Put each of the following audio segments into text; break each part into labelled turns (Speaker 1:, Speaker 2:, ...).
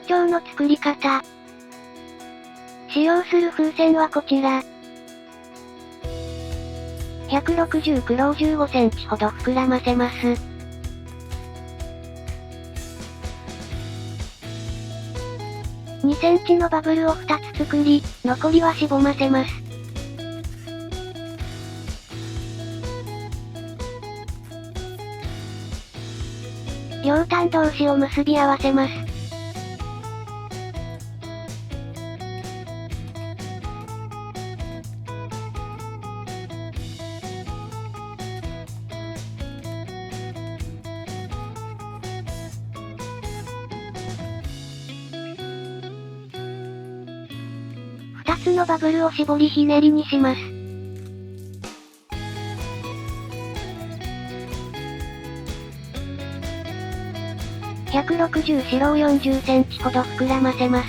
Speaker 1: 長の作り方。使用する風船はこちら。160黒を15センチほど膨らませます。2センチのバブルを2つ作り、残りはしぼませます。両端同士を結び合わせます。2つのバブルを絞りひねりにします。160白を40センチほど膨らませます。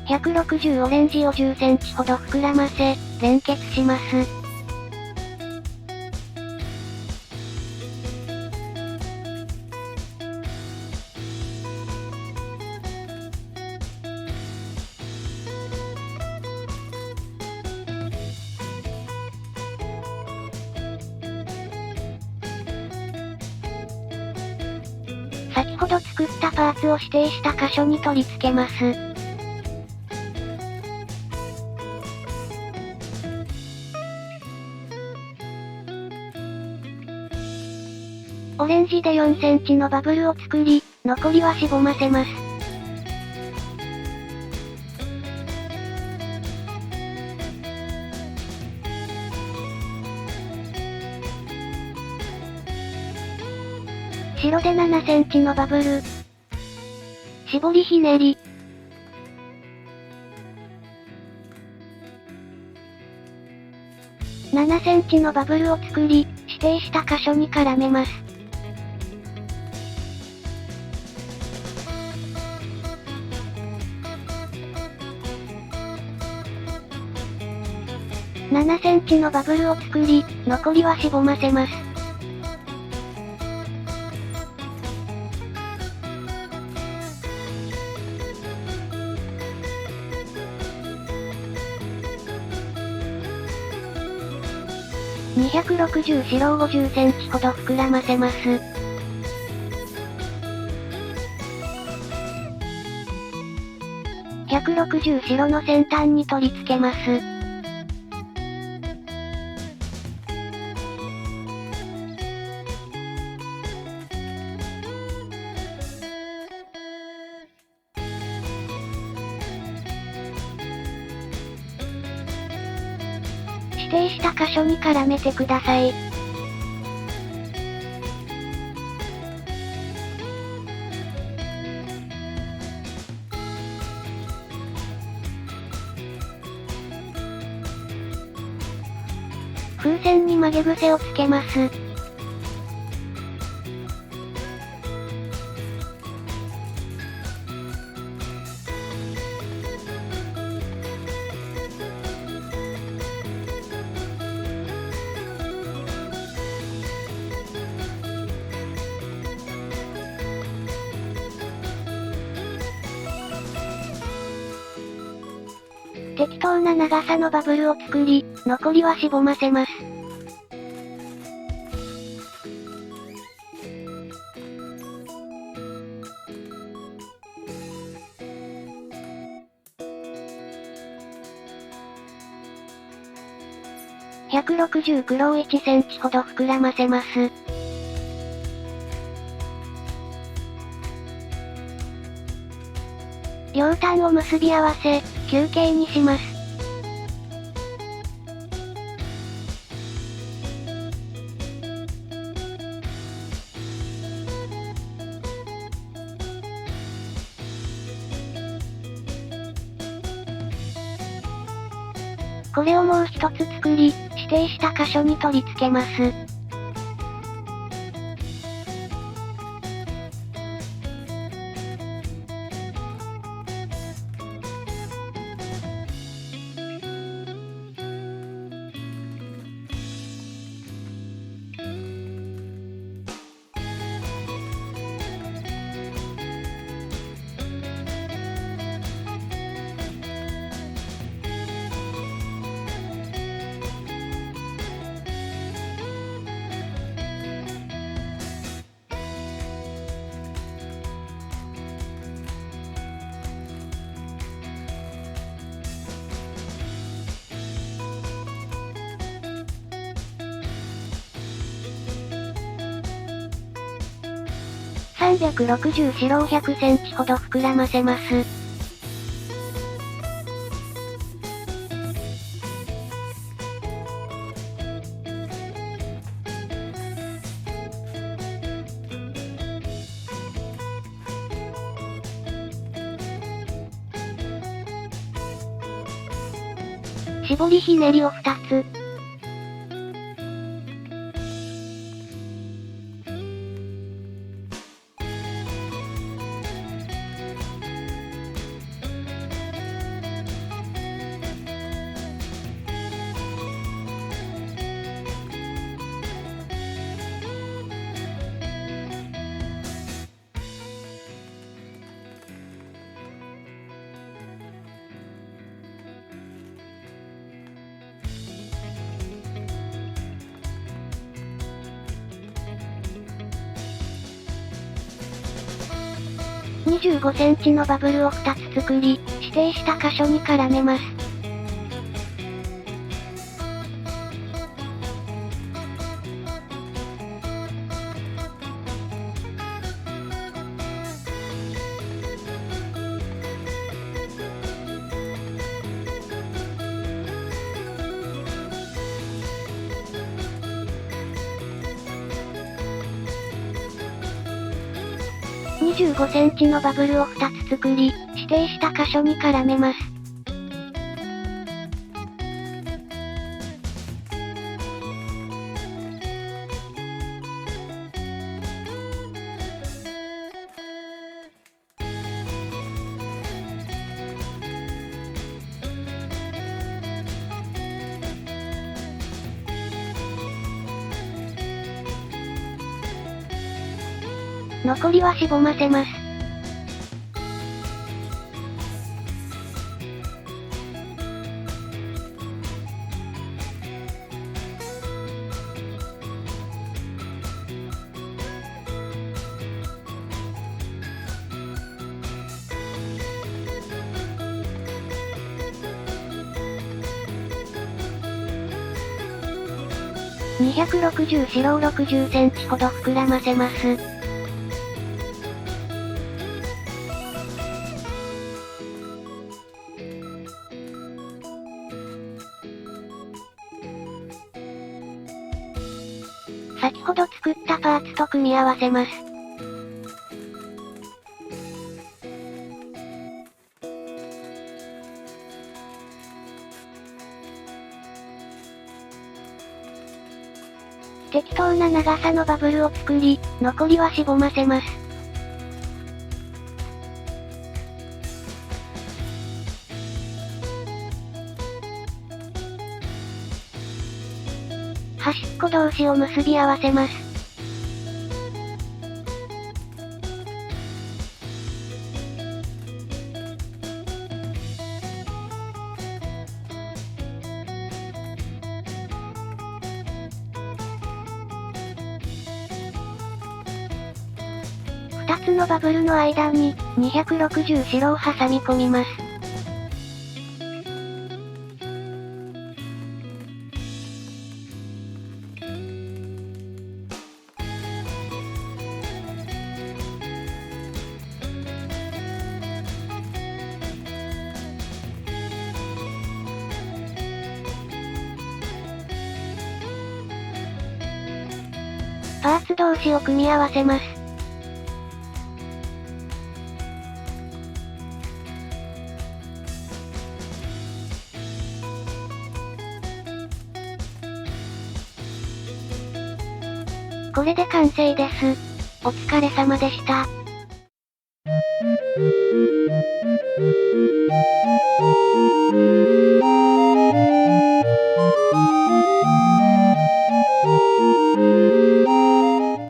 Speaker 1: 160オレンジを10センチほど膨らませ、連結します。先ほど作ったパーツを指定した箇所に取り付けます。オレンジで4センチのバブルを作り、残りはしぼませます。白で7センチのバブル。絞りひねり。7センチのバブルを作り、指定した箇所に絡めます。7センチのバブルを作り、残りはしぼませます。260白を50センチほど膨らませます。160白の先端に取り付けます。指定した箇所に絡めてください。風船に曲げ癖をつけます。適当な長さのバブルを作り、残りはしぼませます。160黒を1センチほど膨らませます。両端を結び合わせ、球形にします。これをもう一つ作り、指定した箇所に取り付けます。360四郎100センチほど膨らませます。絞りひねりを2つ。25センチのバブルを2つ作り、指定した箇所に絡めます。25センチのバブルを2つ作り、指定した箇所に絡めます。残りはしぼませます。260四郎60センチほど膨らませます。先ほど作ったパーツと組み合わせます。適当な長さのバブルを作り、残りはしぼませます。端っこ同士を結び合わせます。2つのバブルの間に、260四郎を挟み込みます。パーツ同士を組み合わせます。これで完成です。お疲れ様でした。